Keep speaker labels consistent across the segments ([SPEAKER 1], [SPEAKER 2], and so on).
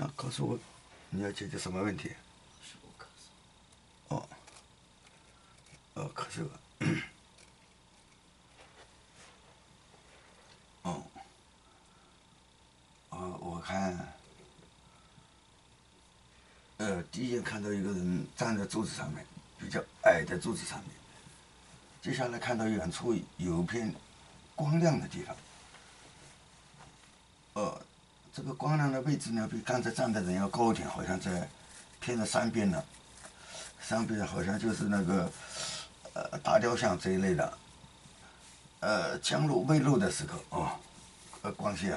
[SPEAKER 1] 想告诉我你要解决什么问题？哦，咳嗽了。哦，我看，第一眼看到一个人站在柱子上面，比较矮的柱子上面。接下来看到远处有一片光亮的地方。这个光亮的位置呢，比刚才站的人要高一点，好像在偏在山边呢。山边好像就是那个大雕像这一类的。将入未入的时候光线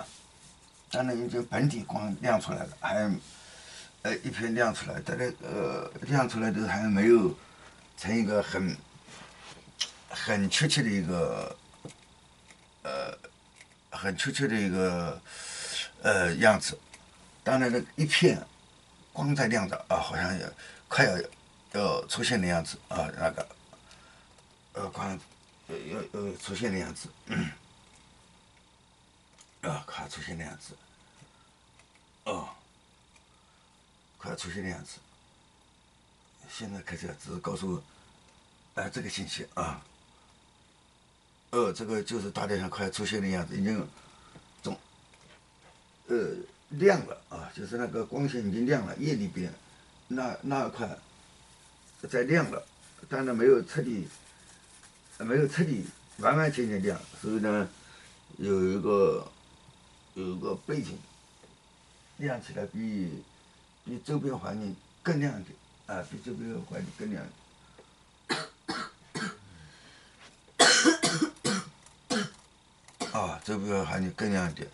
[SPEAKER 1] 当然已经本体光亮出来了，还一片亮出来，大概亮出来的还没有成一个很确切的一个样子。当然，一片光在亮着好像也快要出现的样子那个光要出现的样子，快要出现的样子，快要出现的样子。现在开始只是告诉我这个信息这个就是大雕像快要出现的样子，已经从亮了就是那个光线已经亮了，夜里边那块在亮了，当然没有彻底完完全全亮，所以呢有一个背景亮起来比周边环境更亮一点比周边环境更亮一点。周边环境更亮一点。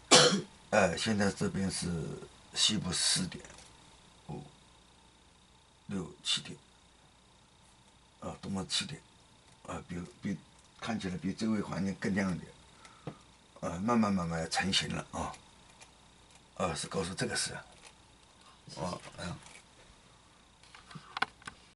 [SPEAKER 1] 现在这边是西部4点、5、6、7点，东方7点，比看起来比周围环境更亮一点，慢慢成型了是告诉这个事